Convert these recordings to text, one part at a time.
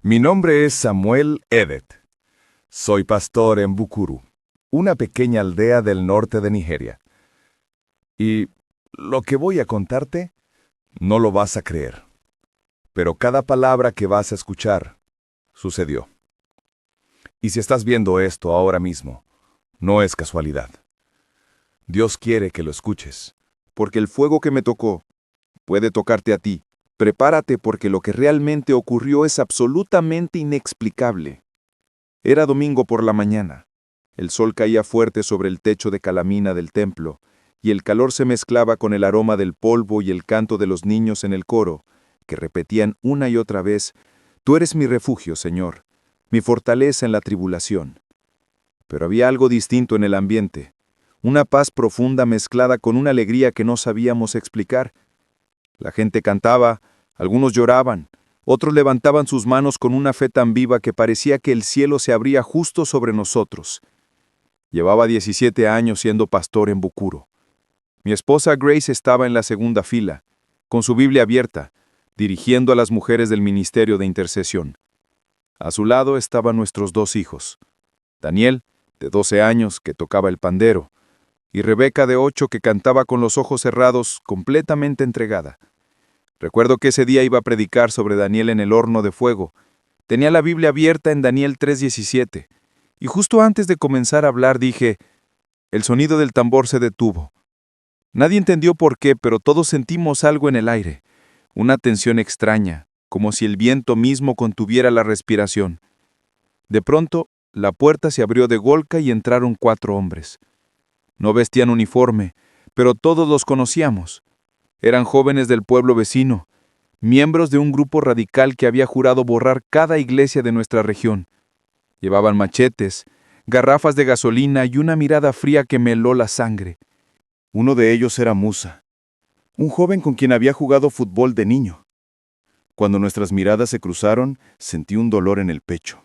Mi nombre es Samuel Edet. Soy pastor en Bukuru, una pequeña aldea del norte de Nigeria. Y lo que voy a contarte, no lo vas a creer. Pero cada palabra que vas a escuchar, sucedió. Y si estás viendo esto ahora mismo, no es casualidad. Dios quiere que lo escuches. Porque el fuego que me tocó puede tocarte a ti. Prepárate porque lo que realmente ocurrió es absolutamente inexplicable. Era domingo por la mañana. El sol caía fuerte sobre el techo de calamina del templo, y el calor se mezclaba con el aroma del polvo y el canto de los niños en el coro, que repetían una y otra vez: «Tú eres mi refugio, Señor, mi fortaleza en la tribulación». Pero había algo distinto en el ambiente, una paz profunda mezclada con una alegría que no sabíamos explicar. La gente cantaba, algunos lloraban, otros levantaban sus manos con una fe tan viva que parecía que el cielo se abría justo sobre nosotros. Llevaba 17 años siendo pastor en Bukuru. Mi esposa Grace estaba en la segunda fila, con su Biblia abierta, dirigiendo a las mujeres del ministerio de intercesión. A su lado estaban nuestros 2 hijos, Daniel, de 12 años, que tocaba el pandero, y Rebeca, de 8, que cantaba con los ojos cerrados, completamente entregada. Recuerdo que ese día iba a predicar sobre Daniel en el horno de fuego. Tenía la Biblia abierta en Daniel 3:17, y justo antes de comenzar a hablar dije: el sonido del tambor se detuvo. Nadie entendió por qué, pero todos sentimos algo en el aire, una tensión extraña, como si el viento mismo contuviera la respiración. De pronto, la puerta se abrió de golpe y entraron 4 hombres. No vestían uniforme, pero todos los conocíamos. Eran jóvenes del pueblo vecino, miembros de un grupo radical que había jurado borrar cada iglesia de nuestra región. Llevaban machetes, garrafas de gasolina y una mirada fría que me heló la sangre. Uno de ellos era Musa, un joven con quien había jugado fútbol de niño. Cuando nuestras miradas se cruzaron, sentí un dolor en el pecho.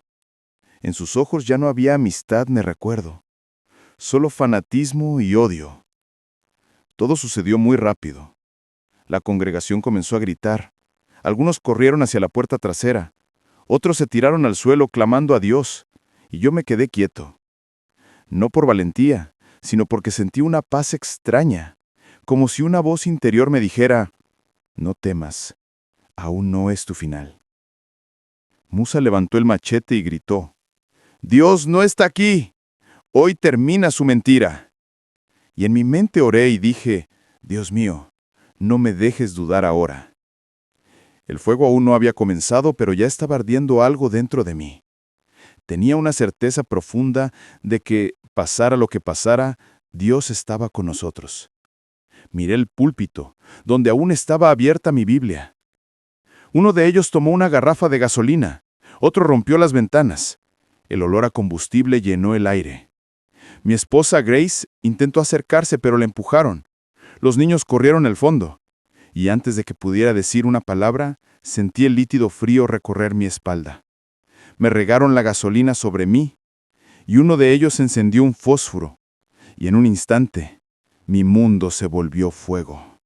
En sus ojos ya no había amistad ni recuerdo, solo fanatismo y odio. Todo sucedió muy rápido. La congregación comenzó a gritar. Algunos corrieron hacia la puerta trasera. Otros se tiraron al suelo clamando a Dios, y yo me quedé quieto. No por valentía, sino porque sentí una paz extraña, como si una voz interior me dijera: «No temas, aún no es tu final». Musa levantó el machete y gritó: «Dios no está aquí. Hoy termina su mentira». Y en mi mente oré y dije: «Dios mío, no me dejes dudar ahora». El fuego aún no había comenzado, pero ya estaba ardiendo algo dentro de mí. Tenía una certeza profunda de que, pasara lo que pasara, Dios estaba con nosotros. Miré el púlpito, donde aún estaba abierta mi Biblia. Uno de ellos tomó una garrafa de gasolina, otro rompió las ventanas. El olor a combustible llenó el aire. Mi esposa Grace intentó acercarse, pero la empujaron. Los niños corrieron al fondo, y antes de que pudiera decir una palabra, sentí el líquido frío recorrer mi espalda. Me regaron la gasolina sobre mí, y uno de ellos encendió un fósforo, y en un instante, mi mundo se volvió fuego.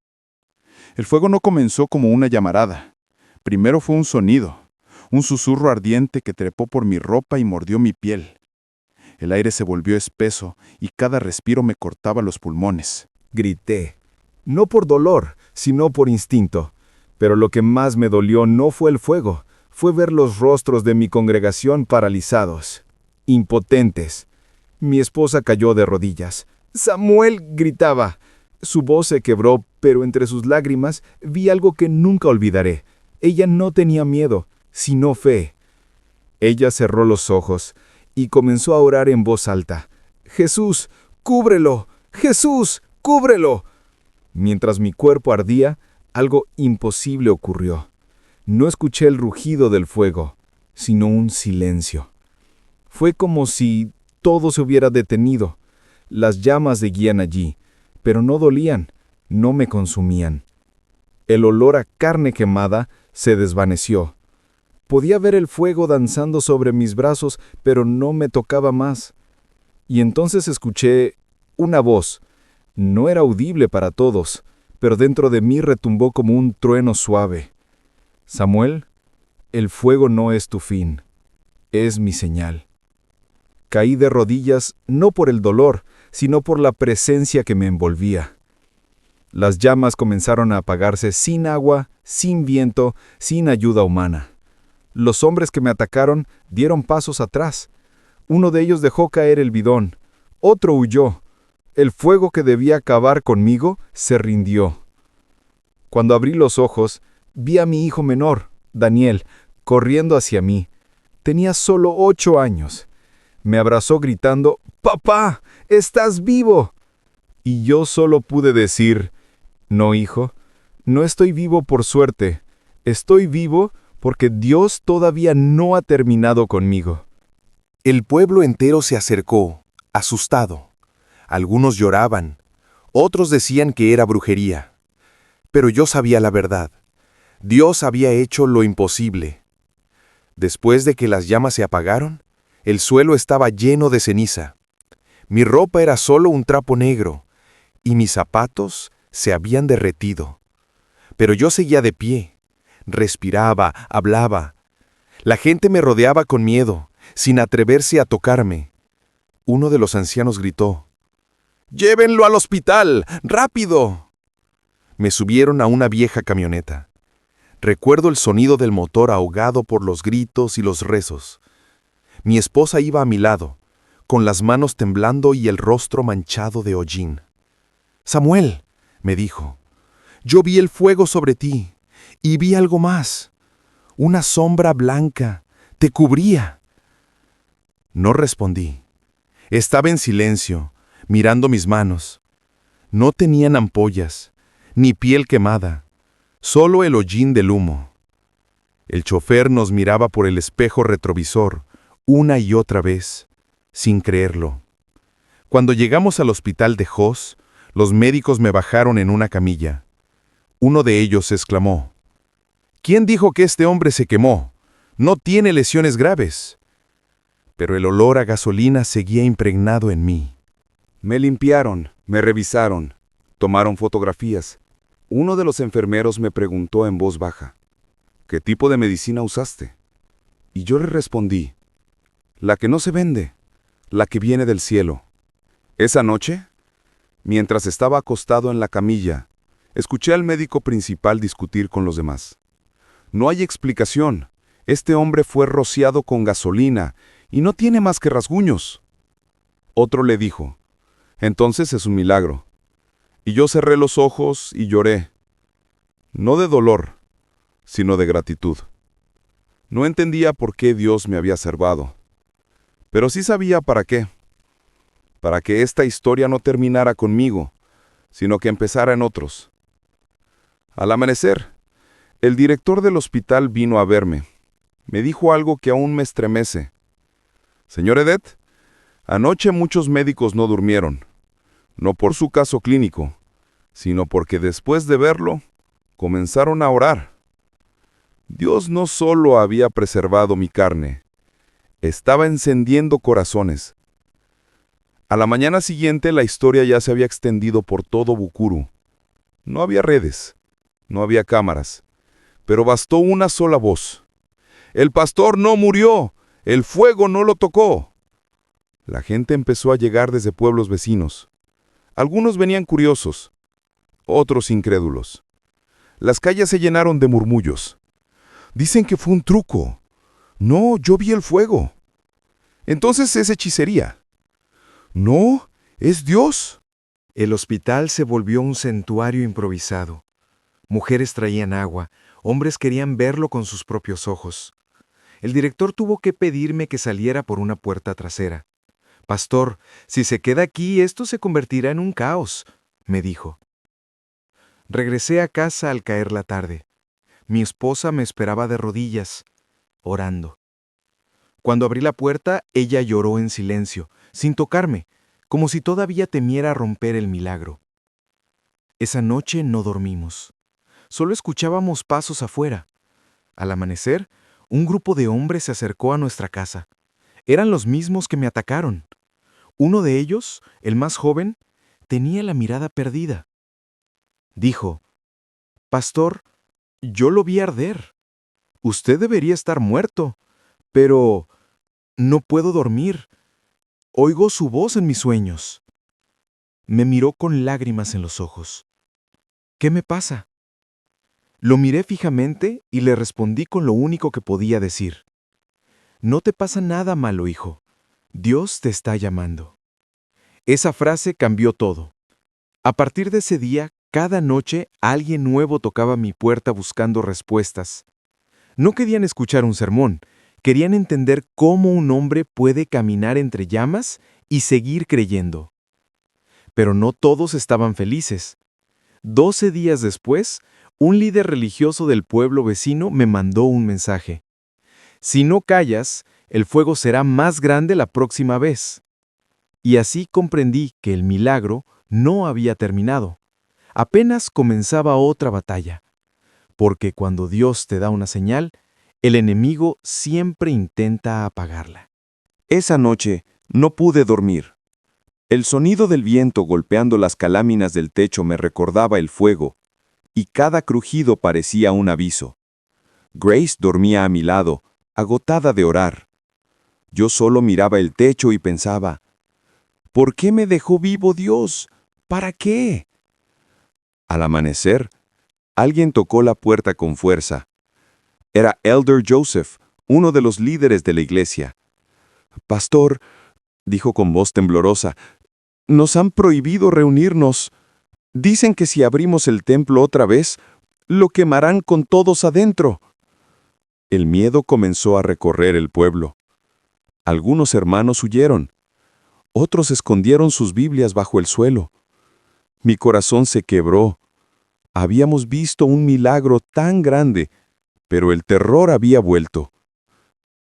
El fuego no comenzó como una llamarada. Primero fue un sonido, un susurro ardiente que trepó por mi ropa y mordió mi piel. El aire se volvió espeso y cada respiro me cortaba los pulmones. Grité, no por dolor, sino por instinto. Pero lo que más me dolió no fue el fuego, fue ver los rostros de mi congregación paralizados, impotentes. Mi esposa cayó de rodillas. «Samuel», gritaba. Su voz se quebró, pero entre sus lágrimas vi algo que nunca olvidaré. Ella no tenía miedo, sino fe. Ella cerró los ojos y comenzó a orar en voz alta: «Jesús, cúbrelo. Jesús, cúbrelo». Mientras mi cuerpo ardía, algo imposible ocurrió. No escuché el rugido del fuego, sino un silencio. Fue como si todo se hubiera detenido. Las llamas seguían allí, pero no dolían, no me consumían. El olor a carne quemada se desvaneció. Podía ver el fuego danzando sobre mis brazos, pero no me tocaba más. Y entonces escuché una voz. No era audible para todos, pero dentro de mí retumbó como un trueno suave. «Samuel, El fuego no es tu fin, es mi señal. Caí de rodillas no por el dolor, sino por la presencia que me envolvía. Las llamas comenzaron a apagarse sin agua, sin viento, sin ayuda humana. Los hombres que me atacaron dieron pasos atrás. Uno de ellos dejó caer el bidón. Otro huyó. El fuego que debía acabar conmigo se rindió. Cuando abrí los ojos, vi a mi hijo menor, Daniel, corriendo hacia mí. Tenía solo 8 años. Me abrazó gritando, «¡Papá! ¡Estás vivo!» Y yo solo pude decir, «No, hijo, no estoy vivo por suerte. Estoy vivo porque Dios todavía no ha terminado conmigo». El pueblo entero se acercó, asustado. Algunos lloraban, otros decían que era brujería. Pero yo sabía la verdad. Dios había hecho lo imposible. Después de que las llamas se apagaron, el suelo estaba lleno de ceniza. Mi ropa era solo un trapo negro, y mis zapatos se habían derretido. Pero yo seguía de pie, respiraba, hablaba. La gente me rodeaba con miedo, sin atreverse a tocarme. Uno de los ancianos gritó, «¡Llévenlo al hospital! ¡Rápido!». Me subieron a una vieja camioneta. Recuerdo el sonido del motor ahogado por los gritos y los rezos. Mi esposa iba a mi lado, con las manos temblando y el rostro manchado de hollín. «Samuel», me dijo, «yo vi el fuego sobre ti, y vi algo más. Una sombra blanca te cubría». No respondí. Estaba en silencio, mirando mis manos. No tenían ampollas, ni piel quemada, solo el hollín del humo. El chofer nos miraba por el espejo retrovisor, una y otra vez, sin creerlo. Cuando llegamos al hospital de Jos, los médicos me bajaron en una camilla. Uno de ellos exclamó, «¿Quién dijo que este hombre se quemó? No tiene lesiones graves». Pero el olor a gasolina seguía impregnado en mí. Me limpiaron, me revisaron, tomaron fotografías. Uno de los enfermeros me preguntó en voz baja, «¿Qué tipo de medicina usaste?». Y yo le respondí, «La que no se vende, la que viene del cielo». Esa noche, mientras estaba acostado en la camilla, escuché al médico principal discutir con los demás. «No hay explicación. Este hombre fue rociado con gasolina y no tiene más que rasguños». Otro le dijo, «Entonces es un milagro». Y yo cerré los ojos y lloré, no de dolor, sino de gratitud. No entendía por qué Dios me había salvado, pero sí sabía para qué. Para que esta historia no terminara conmigo, sino que empezara en otros. Al amanecer, el director del hospital vino a verme. Me dijo algo que aún me estremece. «Señor Edet, anoche muchos médicos no durmieron, no por su caso clínico, sino porque después de verlo, comenzaron a orar. Dios no solo había preservado mi carne, estaba encendiendo corazones». A la mañana siguiente la historia ya se había extendido por todo Bukuru. No había redes, no había cámaras, pero bastó una sola voz. «El pastor no murió, el fuego no lo tocó». La gente empezó a llegar desde pueblos vecinos. Algunos venían curiosos, otros incrédulos. Las calles se llenaron de murmullos. «Dicen que fue un truco». «No, yo vi el fuego». «Entonces es hechicería». «No, es Dios». El hospital se volvió un santuario improvisado. Mujeres traían agua, hombres querían verlo con sus propios ojos. El director tuvo que pedirme que saliera por una puerta trasera. «Pastor, si se queda aquí, esto se convertirá en un caos», me dijo. Regresé a casa al caer la tarde. Mi esposa me esperaba de rodillas, orando. Cuando abrí la puerta, ella lloró en silencio, sin tocarme, como si todavía temiera romper el milagro. Esa noche no dormimos. Solo escuchábamos pasos afuera. Al amanecer, un grupo de hombres se acercó a nuestra casa. Eran los mismos que me atacaron. Uno de ellos, el más joven, tenía la mirada perdida. Dijo, «Pastor, yo lo vi arder». Usted debería estar muerto. Pero no puedo dormir. Oigo su voz en mis sueños. Me miró con lágrimas en los ojos. ¿Qué me pasa? Lo miré fijamente y le respondí con lo único que podía decir. No te pasa nada malo, hijo. Dios te está llamando. Esa frase cambió todo. A partir de ese día, cada noche alguien nuevo tocaba mi puerta buscando respuestas. No querían escuchar un sermón, querían entender cómo un hombre puede caminar entre llamas y seguir creyendo. Pero no todos estaban felices. 12 días después, un líder religioso del pueblo vecino me mandó un mensaje. Si no callas, el fuego será más grande la próxima vez. Y así comprendí que el milagro no había terminado. Apenas comenzaba otra batalla. Porque cuando Dios te da una señal, el enemigo siempre intenta apagarla. Esa noche no pude dormir. El sonido del viento golpeando las caláminas del techo me recordaba el fuego, y cada crujido parecía un aviso. Grace dormía a mi lado, agotada de orar. Yo solo miraba el techo y pensaba, ¿por qué me dejó vivo Dios? ¿Para qué? Al amanecer, alguien tocó la puerta con fuerza. Era Elder Joseph, uno de los líderes de la iglesia. «Pastor», dijo con voz temblorosa, «nos han prohibido reunirnos. Dicen que si abrimos el templo otra vez, lo quemarán con todos adentro». El miedo comenzó a recorrer el pueblo. Algunos hermanos huyeron. Otros escondieron sus Biblias bajo el suelo. Mi corazón se quebró. Habíamos visto un milagro tan grande, pero el terror había vuelto.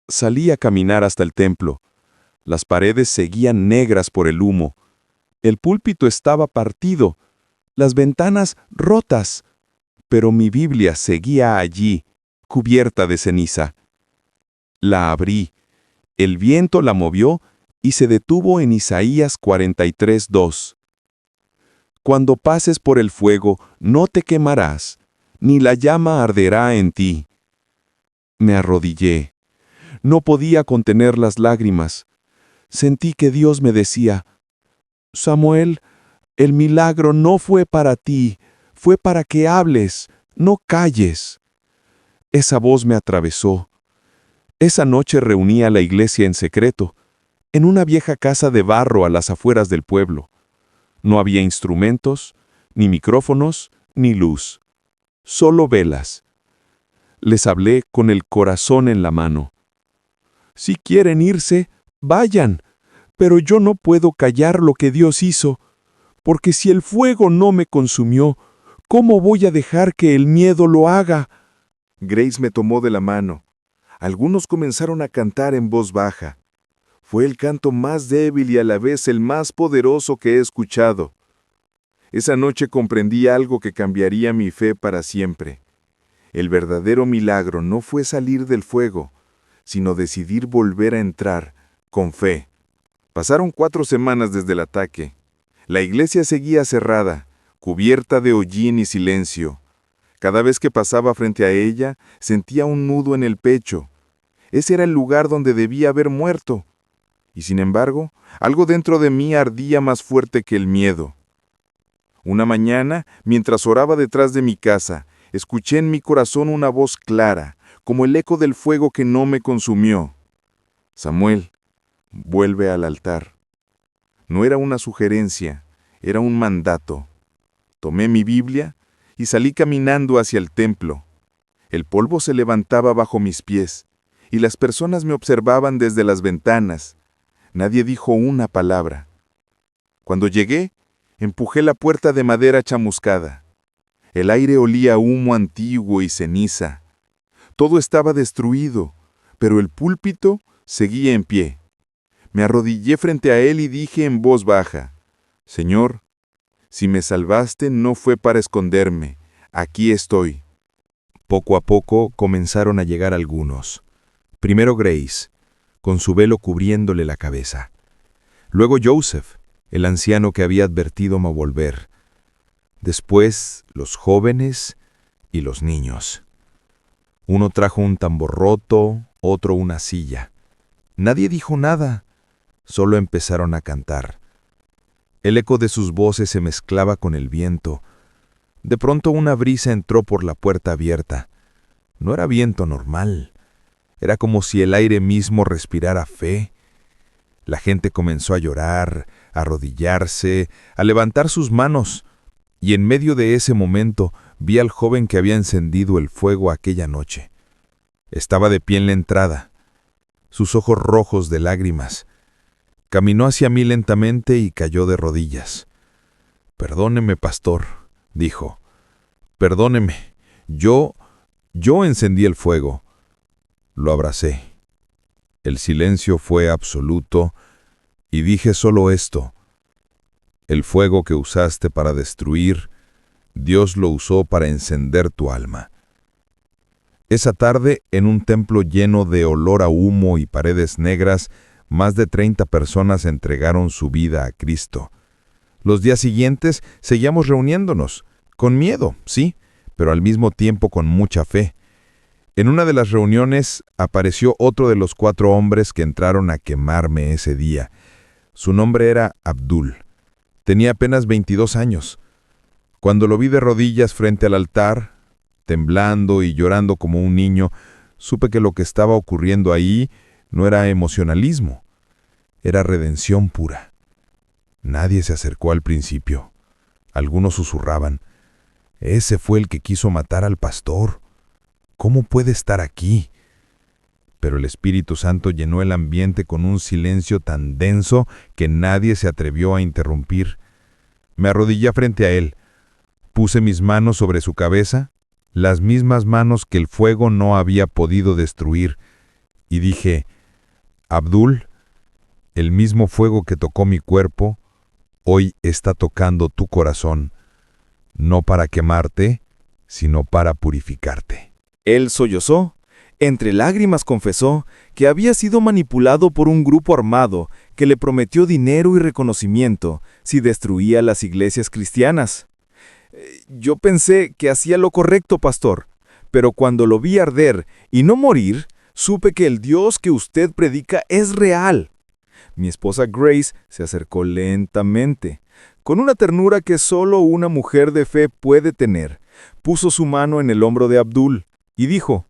Salí a caminar hasta el templo. Las paredes seguían negras por el humo. El púlpito estaba partido, las ventanas rotas, pero mi Biblia seguía allí, cubierta de ceniza. La abrí, el viento la movió y se detuvo en Isaías 43:2. Cuando pases por el fuego, no te quemarás, ni la llama arderá en ti. Me arrodillé. No podía contener las lágrimas. Sentí que Dios me decía, «Samuel, el milagro no fue para ti, fue para que hables, no calles». Esa voz me atravesó. Esa noche reuní a la iglesia en secreto, en una vieja casa de barro a las afueras del pueblo. No había instrumentos, ni micrófonos, ni luz. Solo velas. Les hablé con el corazón en la mano. «Si quieren irse, vayan, pero yo no puedo callar lo que Dios hizo, porque si el fuego no me consumió, ¿cómo voy a dejar que el miedo lo haga?» Grace me tomó de la mano. Algunos comenzaron a cantar en voz baja. Fue el canto más débil y a la vez el más poderoso que he escuchado. Esa noche comprendí algo que cambiaría mi fe para siempre. El verdadero milagro no fue salir del fuego, sino decidir volver a entrar, con fe. Pasaron 4 semanas desde el ataque. La iglesia seguía cerrada, cubierta de hollín y silencio. Cada vez que pasaba frente a ella, sentía un nudo en el pecho. Ese era el lugar donde debía haber muerto. Y sin embargo, algo dentro de mí ardía más fuerte que el miedo. Una mañana, mientras oraba detrás de mi casa, escuché en mi corazón una voz clara, como el eco del fuego que no me consumió. «Samuel, vuelve al altar». No era una sugerencia, era un mandato. Tomé mi Biblia y salí caminando hacia el templo. El polvo se levantaba bajo mis pies, y las personas me observaban desde las ventanas. Nadie dijo una palabra. Cuando llegué, empujé la puerta de madera chamuscada. El aire olía a humo antiguo y ceniza. Todo estaba destruido, pero el púlpito seguía en pie. Me arrodillé frente a él y dije en voz baja, «Señor, si me salvaste no fue para esconderme, aquí estoy». Poco a poco comenzaron a llegar algunos. Primero Grace, con su velo cubriéndole la cabeza. Luego Joseph, el anciano que había advertido a volver. Después los jóvenes y los niños. Uno trajo un tambor roto, otro una silla. Nadie dijo nada, solo empezaron a cantar. El eco de sus voces se mezclaba con el viento. De pronto una brisa entró por la puerta abierta. No era viento normal. Era como si el aire mismo respirara fe. La gente comenzó a llorar, a arrodillarse, a levantar sus manos, y en medio de ese momento vi al joven que había encendido el fuego aquella noche. Estaba de pie en la entrada, sus ojos rojos de lágrimas. Caminó hacia mí lentamente y cayó de rodillas. «Perdóneme, pastor», dijo. «Perdóneme. Yo encendí el fuego». Lo abracé. El silencio fue absoluto y dije solo esto: «El fuego que usaste para destruir, Dios lo usó para encender tu alma». Esa tarde, en un templo lleno de olor a humo y paredes negras, más de 30 personas entregaron su vida a Cristo. Los días siguientes seguíamos reuniéndonos, con miedo, sí, pero al mismo tiempo con mucha fe. En una de las reuniones apareció otro de los 4 hombres que entraron a quemarme ese día. Su nombre era Abdul. Tenía apenas 22 años. Cuando lo vi de rodillas frente al altar, temblando y llorando como un niño, supe que lo que estaba ocurriendo ahí no era emocionalismo, era redención pura. Nadie se acercó al principio. Algunos susurraban: «Ese fue el que quiso matar al pastor. ¿Cómo puede estar aquí?». Pero el Espíritu Santo llenó el ambiente con un silencio tan denso que nadie se atrevió a interrumpir. Me arrodillé frente a él. Puse mis manos sobre su cabeza, las mismas manos que el fuego no había podido destruir, y dije: «Abdul, el mismo fuego que tocó mi cuerpo, hoy está tocando tu corazón, no para quemarte, sino para purificarte». Él sollozó. Entre lágrimas confesó que había sido manipulado por un grupo armado que le prometió dinero y reconocimiento si destruía las iglesias cristianas. Yo pensé que hacía lo correcto, pastor, pero cuando lo vi arder y no morir, supe que el Dios que usted predica es real. Mi esposa Grace se acercó lentamente, con una ternura que solo una mujer de fe puede tener. Puso su mano en el hombro de Abdul y dijo: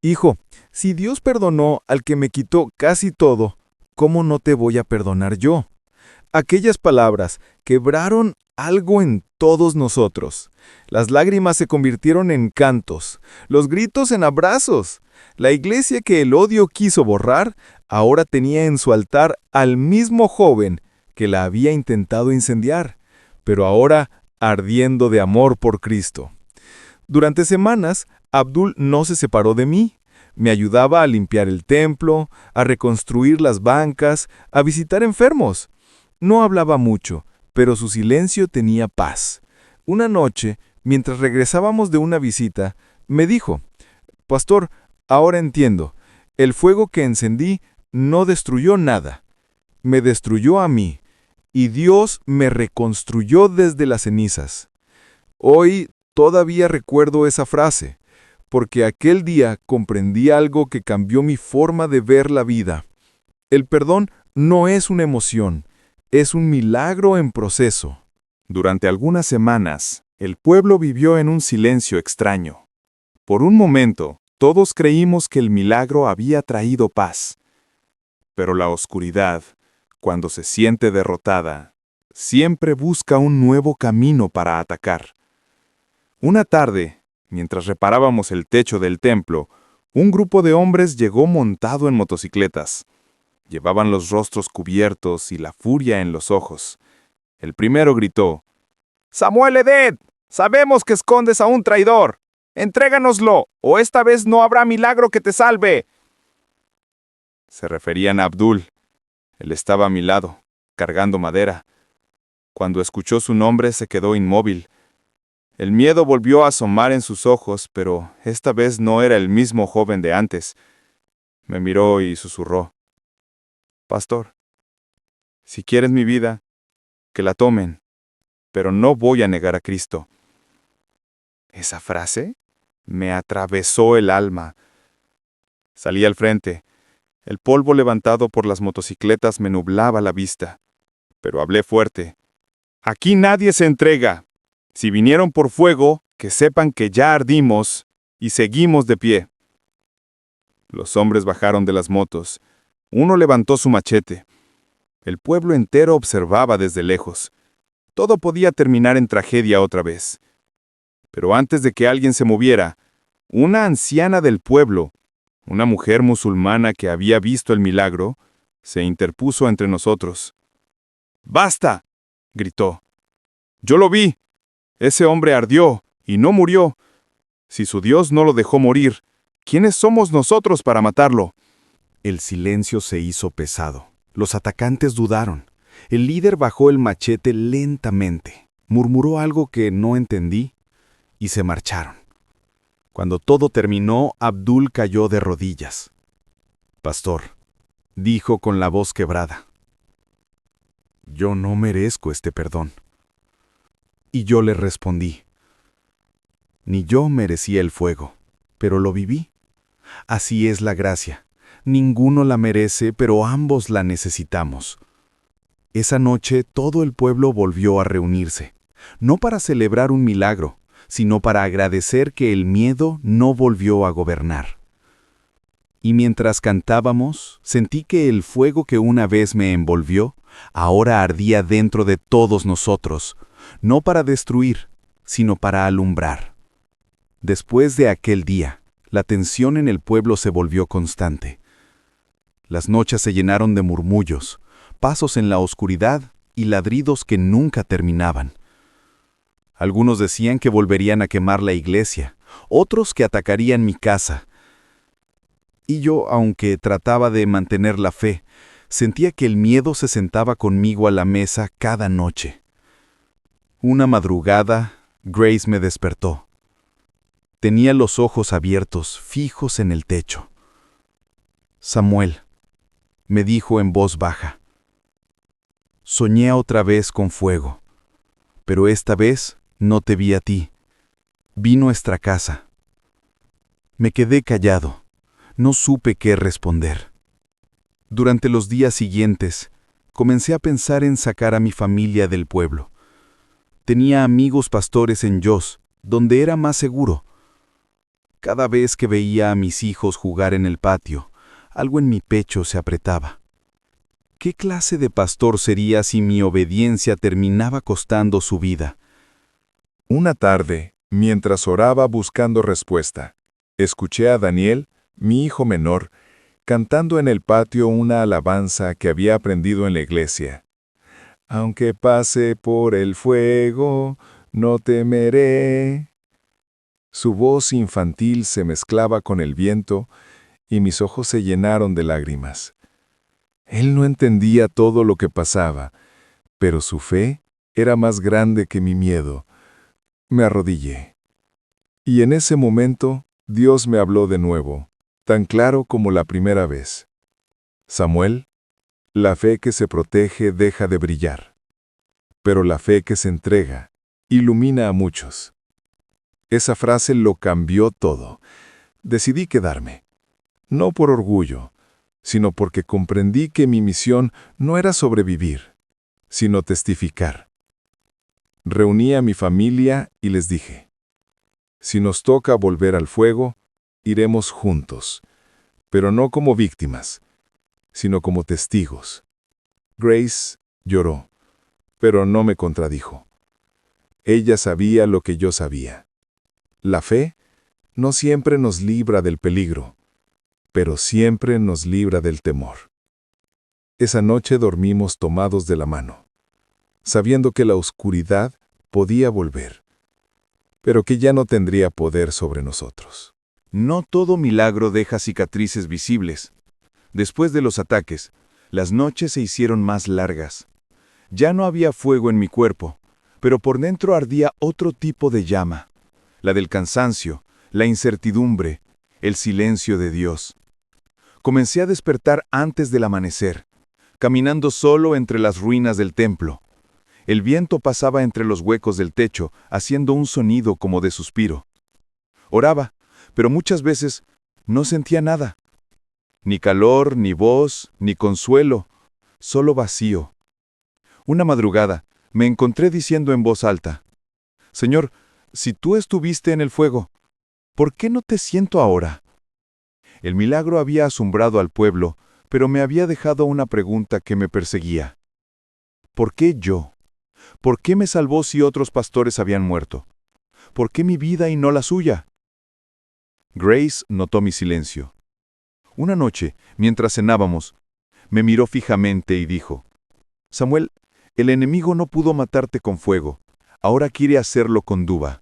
«Hijo, si Dios perdonó al que me quitó casi todo, ¿cómo no te voy a perdonar yo?». Aquellas palabras quebraron algo en todos nosotros. Las lágrimas se convirtieron en cantos, los gritos en abrazos. La iglesia que el odio quiso borrar, ahora tenía en su altar al mismo joven que la había intentado incendiar, pero ahora ardiendo de amor por Cristo. Durante semanas, Abdul no se separó de mí. Me ayudaba a limpiar el templo, a reconstruir las bancas, a visitar enfermos. No hablaba mucho, pero su silencio tenía paz. Una noche, mientras regresábamos de una visita, me dijo: «Pastor, ahora entiendo. El fuego que encendí no destruyó nada. Me destruyó a mí, y Dios me reconstruyó desde las cenizas». Hoy todavía recuerdo esa frase, porque aquel día comprendí algo que cambió mi forma de ver la vida. El perdón no es una emoción, es un milagro en proceso. Durante algunas semanas, el pueblo vivió en un silencio extraño. Por un momento, todos creímos que el milagro había traído paz. Pero la oscuridad, cuando se siente derrotada, siempre busca un nuevo camino para atacar. Una tarde, mientras reparábamos el techo del templo, un grupo de hombres llegó montado en motocicletas. Llevaban los rostros cubiertos y la furia en los ojos. El primero gritó: «Samuel Edet, sabemos que escondes a un traidor. Entréganoslo, o esta vez no habrá milagro que te salve». Se referían a Abdul. Él estaba a mi lado, cargando madera. Cuando escuchó su nombre se quedó inmóvil. El miedo volvió a asomar en sus ojos, pero esta vez no era el mismo joven de antes. Me miró y susurró: «Pastor, si quieres mi vida, que la tomen, pero no voy a negar a Cristo». Esa frase Me atravesó el alma. Salí al frente. El polvo levantado por las motocicletas me nublaba la vista. Pero hablé fuerte. Aquí nadie se entrega. Si vinieron por fuego, que sepan que ya ardimos y seguimos de pie. Los hombres bajaron de las motos. Uno levantó su machete. El pueblo entero observaba desde lejos. Todo podía terminar en tragedia otra vez. Pero antes de que alguien se moviera, una anciana del pueblo, una mujer musulmana que había visto el milagro, se interpuso entre nosotros. ¡Basta!, gritó. Yo lo vi. Ese hombre ardió y no murió. Si su Dios no lo dejó morir, ¿quiénes somos nosotros para matarlo? El silencio se hizo pesado. Los atacantes dudaron. El líder bajó el machete lentamente, murmuró algo que no entendí y se marcharon. Cuando todo terminó, Abdul cayó de rodillas. Pastor, dijo con la voz quebrada, yo no merezco este perdón. Y yo le respondí, ni yo merecía el fuego, pero lo viví. Así es la gracia. Ninguno la merece, pero ambos la necesitamos. Esa noche todo el pueblo volvió a reunirse, no para celebrar un milagro, sino para agradecer que el miedo no volvió a gobernar. Y mientras cantábamos, sentí que el fuego que una vez me envolvió, ahora ardía dentro de todos nosotros, no para destruir, sino para alumbrar. Después de aquel día, la tensión en el pueblo se volvió constante. Las noches se llenaron de murmullos, pasos en la oscuridad y ladridos que nunca terminaban. Algunos decían que volverían a quemar la iglesia, otros que atacarían mi casa. Y yo, aunque trataba de mantener la fe, sentía que el miedo se sentaba conmigo a la mesa cada noche. Una madrugada, Grace me despertó. Tenía los ojos abiertos, fijos en el techo. Samuel, me dijo en voz baja. Soñé otra vez con fuego, pero esta vez no te vi a ti. Vi nuestra casa. Me quedé callado. No supe qué responder. Durante los días siguientes, comencé a pensar en sacar a mi familia del pueblo. Tenía amigos pastores en Jos, donde era más seguro. Cada vez que veía a mis hijos jugar en el patio, algo en mi pecho se apretaba. ¿Qué clase de pastor sería si mi obediencia terminaba costando su vida? Una tarde, mientras oraba buscando respuesta, escuché a Daniel, mi hijo menor, cantando en el patio una alabanza que había aprendido en la iglesia. Aunque pase por el fuego, no temeré. Su voz infantil se mezclaba con el viento y mis ojos se llenaron de lágrimas. Él no entendía todo lo que pasaba, pero su fe era más grande que mi miedo. Me arrodillé. Y en ese momento, Dios me habló de nuevo, tan claro como la primera vez. Samuel, la fe que se protege deja de brillar, pero la fe que se entrega ilumina a muchos. Esa frase lo cambió todo. Decidí quedarme, no por orgullo, sino porque comprendí que mi misión no era sobrevivir, sino testificar. Reuní a mi familia y les dije, si nos toca volver al fuego, iremos juntos, pero no como víctimas, sino como testigos. Grace lloró, pero no me contradijo. Ella sabía lo que yo sabía. La fe no siempre nos libra del peligro, pero siempre nos libra del temor. Esa noche dormimos tomados de la mano, sabiendo que la oscuridad podía volver, pero que ya no tendría poder sobre nosotros. No todo milagro deja cicatrices visibles. Después de los ataques, las noches se hicieron más largas. Ya no había fuego en mi cuerpo, pero por dentro ardía otro tipo de llama, la del cansancio, la incertidumbre, el silencio de Dios. Comencé a despertar antes del amanecer, caminando solo entre las ruinas del templo. El viento pasaba entre los huecos del techo, haciendo un sonido como de suspiro. Oraba, pero muchas veces no sentía nada. Ni calor, ni voz, ni consuelo, solo vacío. Una madrugada me encontré diciendo en voz alta: Señor, si tú estuviste en el fuego, ¿por qué no te siento ahora? El milagro había asombrado al pueblo, pero me había dejado una pregunta que me perseguía. ¿Por qué yo? ¿Por qué me salvó si otros pastores habían muerto? ¿Por qué mi vida y no la suya? Grace notó mi silencio. Una noche, mientras cenábamos, me miró fijamente y dijo: Samuel, el enemigo no pudo matarte con fuego, ahora quiere hacerlo con duba.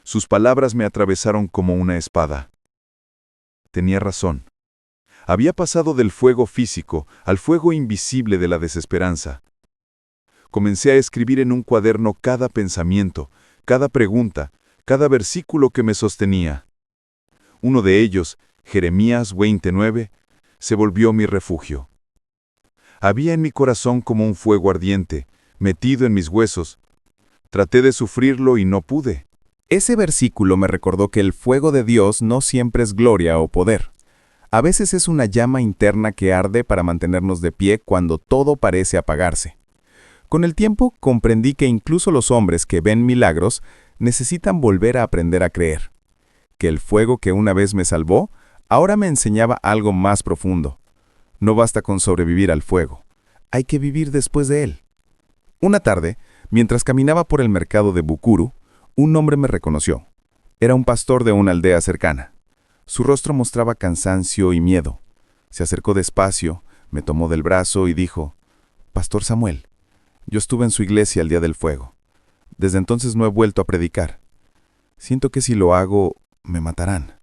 Sus palabras me atravesaron como una espada. Tenía razón. Había pasado del fuego físico al fuego invisible de la desesperanza. Comencé a escribir en un cuaderno cada pensamiento, cada pregunta, cada versículo que me sostenía. Uno de ellos, Jeremías 29, se volvió mi refugio. Había en mi corazón como un fuego ardiente, metido en mis huesos. Traté de sufrirlo y no pude. Ese versículo me recordó que el fuego de Dios no siempre es gloria o poder. A veces es una llama interna que arde para mantenernos de pie cuando todo parece apagarse. Con el tiempo comprendí que incluso los hombres que ven milagros necesitan volver a aprender a creer. Que el fuego que una vez me salvó, ahora me enseñaba algo más profundo. No basta con sobrevivir al fuego, hay que vivir después de él. Una tarde, mientras caminaba por el mercado de Bukuru, un hombre me reconoció. Era un pastor de una aldea cercana. Su rostro mostraba cansancio y miedo. Se acercó despacio, me tomó del brazo y dijo: Pastor Samuel, yo estuve en su iglesia el día del fuego. Desde entonces no he vuelto a predicar. Siento que si lo hago, me matarán.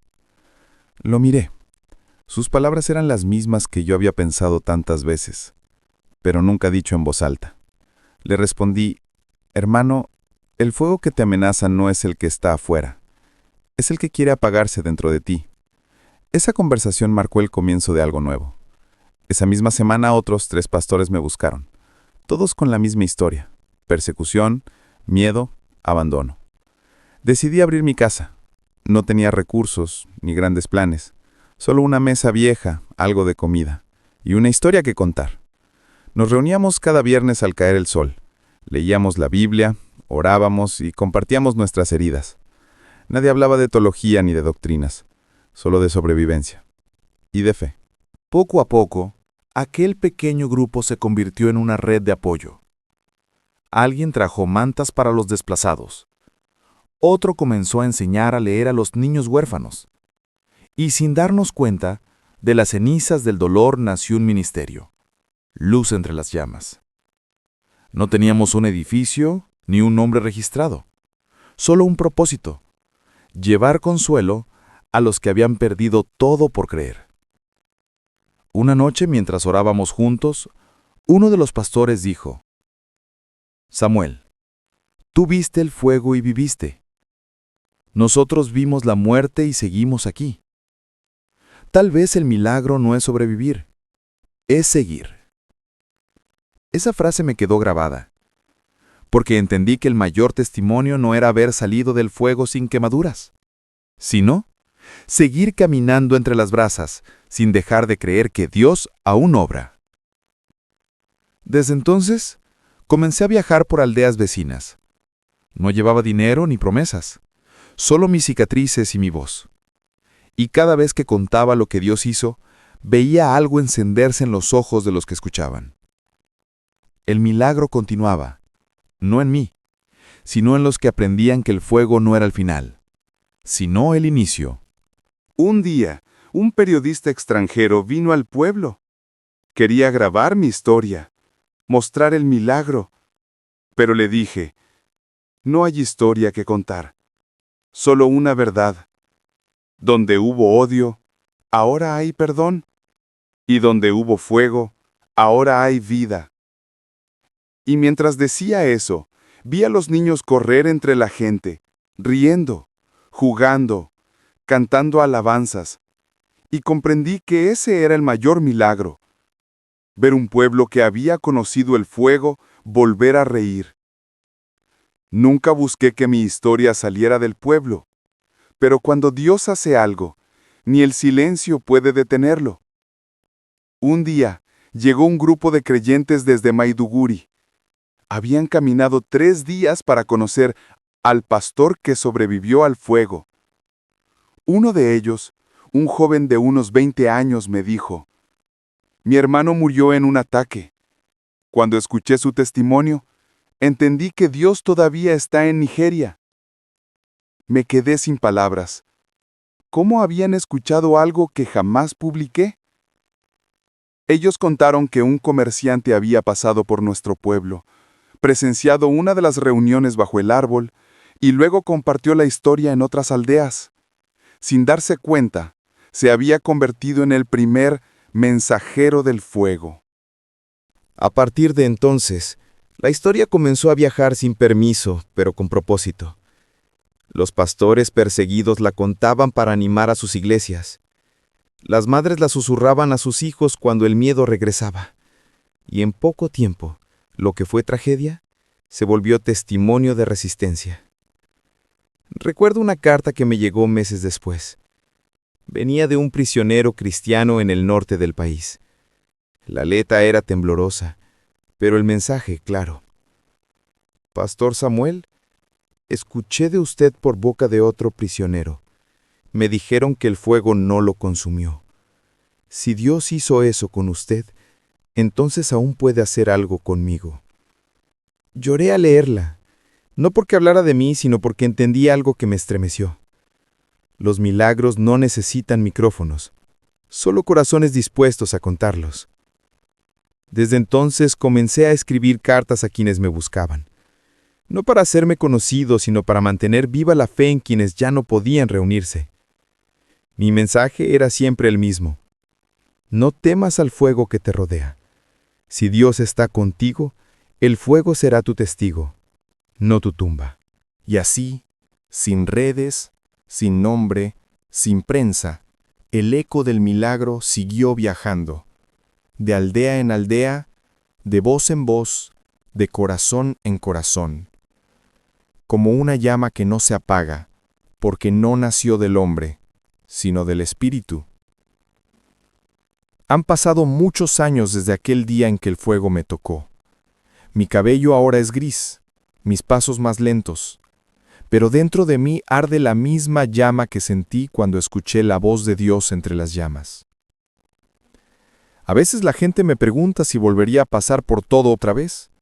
Lo miré. Sus palabras eran las mismas que yo había pensado tantas veces, pero nunca dicho en voz alta. Le respondí: Hermano, el fuego que te amenaza no es el que está afuera, es el que quiere apagarse dentro de ti. Esa conversación marcó el comienzo de algo nuevo. Esa misma semana otros 3 pastores me buscaron, todos con la misma historia: persecución, miedo, abandono. Decidí abrir mi casa. No tenía recursos ni grandes planes, solo una mesa vieja, algo de comida y una historia que contar. Nos reuníamos cada viernes al caer el sol, leíamos la Biblia, orábamos y compartíamos nuestras heridas. Nadie hablaba de teología ni de doctrinas, solo de sobrevivencia y de fe. Poco a poco, aquel pequeño grupo se convirtió en una red de apoyo. Alguien trajo mantas para los desplazados. Otro comenzó a enseñar a leer a los niños huérfanos. Y sin darnos cuenta, de las cenizas del dolor nació un ministerio, luz entre las llamas. No teníamos un edificio ni un nombre registrado, solo un propósito: llevar consuelo a los que habían perdido todo por creer. Una noche, mientras orábamos juntos, uno de los pastores dijo: Samuel, tú viste el fuego y viviste. Nosotros vimos la muerte y seguimos aquí. Tal vez el milagro no es sobrevivir, es seguir. Esa frase me quedó grabada, porque entendí que el mayor testimonio no era haber salido del fuego sin quemaduras, sino seguir caminando entre las brasas sin dejar de creer que Dios aún obra. Desde entonces, comencé a viajar por aldeas vecinas. No llevaba dinero ni promesas, solo mis cicatrices y mi voz. Y cada vez que contaba lo que Dios hizo, veía algo encenderse en los ojos de los que escuchaban. El milagro continuaba, no en mí, sino en los que aprendían que el fuego no era el final, sino el inicio. Un día, un periodista extranjero vino al pueblo. Quería grabar mi historia, mostrar el milagro. Pero le dije: no hay historia que contar, solo una verdad. Donde hubo odio, ahora hay perdón. Y donde hubo fuego, ahora hay vida. Y mientras decía eso, vi a los niños correr entre la gente, riendo, jugando, cantando alabanzas, y comprendí que ese era el mayor milagro: ver un pueblo que había conocido el fuego volver a reír. Nunca busqué que mi historia saliera del pueblo. Pero cuando Dios hace algo, ni el silencio puede detenerlo. Un día, llegó un grupo de creyentes desde Maiduguri. Habían caminado 3 días para conocer al pastor que sobrevivió al fuego. Uno de ellos, un joven de unos 20 años, me dijo: «Mi hermano murió en un ataque. Cuando escuché su testimonio, entendí que Dios todavía está en Nigeria». Me quedé sin palabras. ¿Cómo habían escuchado algo que jamás publiqué? Ellos contaron que un comerciante había pasado por nuestro pueblo, presenciado una de las reuniones bajo el árbol, y luego compartió la historia en otras aldeas. Sin darse cuenta, se había convertido en el primer mensajero del fuego. A partir de entonces, la historia comenzó a viajar sin permiso, pero con propósito. Los pastores perseguidos la contaban para animar a sus iglesias. Las madres la susurraban a sus hijos cuando el miedo regresaba. Y en poco tiempo, lo que fue tragedia, se volvió testimonio de resistencia. Recuerdo una carta que me llegó meses después. Venía de un prisionero cristiano en el norte del país. La letra era temblorosa, pero el mensaje claro. Pastor Samuel, escuché de usted por boca de otro prisionero. Me dijeron que el fuego no lo consumió. Si Dios hizo eso con usted, entonces aún puede hacer algo conmigo. Lloré al leerla, no porque hablara de mí, sino porque entendí algo que me estremeció. Los milagros no necesitan micrófonos, solo corazones dispuestos a contarlos. Desde entonces comencé a escribir cartas a quienes me buscaban. No para hacerme conocido, sino para mantener viva la fe en quienes ya no podían reunirse. Mi mensaje era siempre el mismo. No temas al fuego que te rodea. Si Dios está contigo, el fuego será tu testigo, no tu tumba. Y así, sin redes, sin nombre, sin prensa, el eco del milagro siguió viajando, de aldea en aldea, de voz en voz, de corazón en corazón, como una llama que no se apaga, porque no nació del hombre, sino del Espíritu. Han pasado muchos años desde aquel día en que el fuego me tocó. Mi cabello ahora es gris, mis pasos más lentos, pero dentro de mí arde la misma llama que sentí cuando escuché la voz de Dios entre las llamas. A veces la gente me pregunta si volvería a pasar por todo otra vez,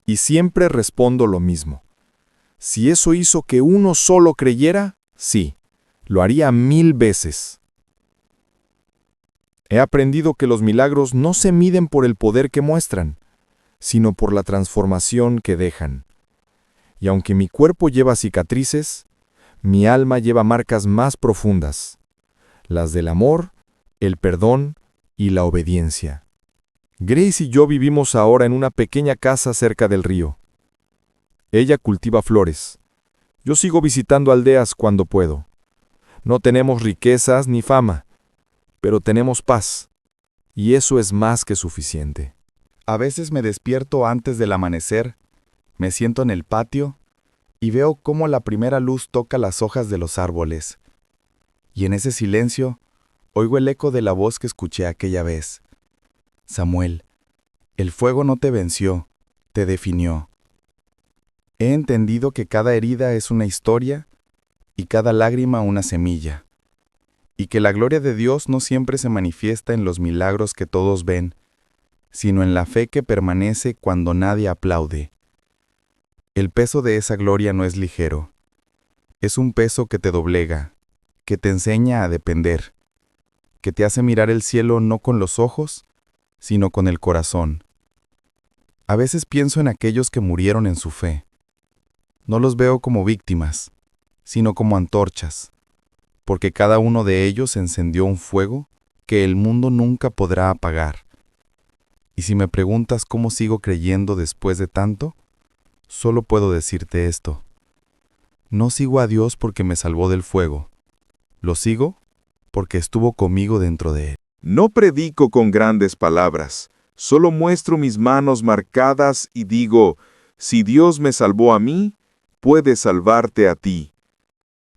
y siempre respondo lo mismo. Si eso hizo que uno solo creyera, sí, lo haría 1000 veces. He aprendido que los milagros no se miden por el poder que muestran, sino por la transformación que dejan. Y aunque mi cuerpo lleva cicatrices, mi alma lleva marcas más profundas, las del amor, el perdón y la obediencia. Grace y yo vivimos ahora en una pequeña casa cerca del río. Ella cultiva flores. Yo sigo visitando aldeas cuando puedo. No tenemos riquezas ni fama, pero tenemos paz, y eso es más que suficiente. A veces me despierto antes del amanecer, me siento en el patio y veo cómo la primera luz toca las hojas de los árboles. Y en ese silencio, oigo el eco de la voz que escuché aquella vez. Samuel, el fuego no te venció, te definió. He entendido que cada herida es una historia y cada lágrima una semilla, y que la gloria de Dios no siempre se manifiesta en los milagros que todos ven, sino en la fe que permanece cuando nadie aplaude. El peso de esa gloria no es ligero. Es un peso que te doblega, que te enseña a depender, que te hace mirar el cielo no con los ojos, sino con el corazón. A veces pienso en aquellos que murieron en su fe. No los veo como víctimas, sino como antorchas, porque cada uno de ellos encendió un fuego que el mundo nunca podrá apagar. Y si me preguntas cómo sigo creyendo después de tanto, solo puedo decirte esto. No sigo a Dios porque me salvó del fuego. Lo sigo porque estuvo conmigo dentro de él. No predico con grandes palabras, solo muestro mis manos marcadas y digo, si Dios me salvó a mí, puede salvarte a ti.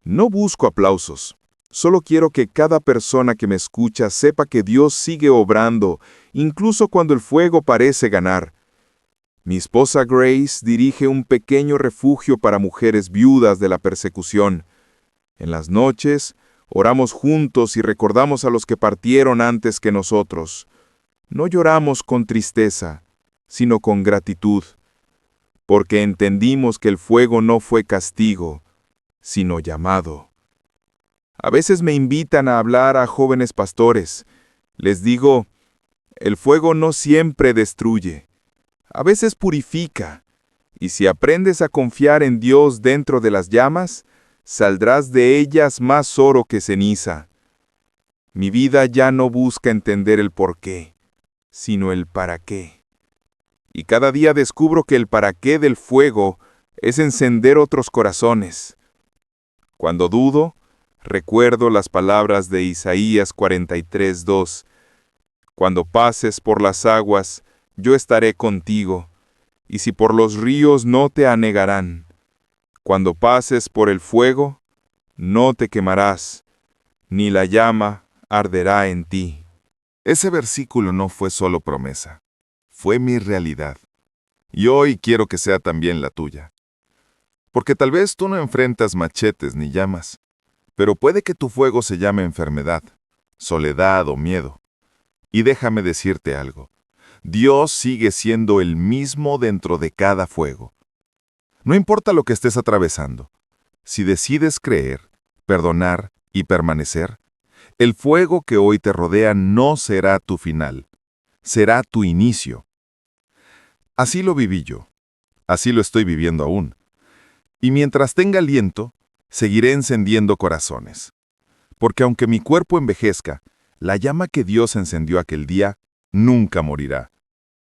No busco aplausos. Solo quiero que cada persona que me escucha sepa que Dios sigue obrando, incluso cuando el fuego parece ganar. Mi esposa Grace dirige un pequeño refugio para mujeres viudas de la persecución. En las noches, oramos juntos y recordamos a los que partieron antes que nosotros. No lloramos con tristeza, sino con gratitud, porque entendimos que el fuego no fue castigo, sino llamado. A veces me invitan a hablar a jóvenes pastores. Les digo, el fuego no siempre destruye, a veces purifica, y si aprendes a confiar en Dios dentro de las llamas, saldrás de ellas más oro que ceniza. Mi vida ya no busca entender el por qué, sino el para qué. Y cada día descubro que el para qué del fuego es encender otros corazones. Cuando dudo, recuerdo las palabras de Isaías 43:2. Cuando pases por las aguas, yo estaré contigo, y si por los ríos no te anegarán. Cuando pases por el fuego, no te quemarás, ni la llama arderá en ti. Ese versículo no fue solo promesa, fue mi realidad. Y hoy quiero que sea también la tuya. Porque tal vez tú no enfrentas machetes ni llamas, pero puede que tu fuego se llame enfermedad, soledad o miedo. Y déjame decirte algo, Dios sigue siendo el mismo dentro de cada fuego. No importa lo que estés atravesando, si decides creer, perdonar y permanecer, el fuego que hoy te rodea no será tu final, será tu inicio. Así lo viví yo, así lo estoy viviendo aún. Y mientras tenga aliento, seguiré encendiendo corazones. Porque aunque mi cuerpo envejezca, la llama que Dios encendió aquel día nunca morirá.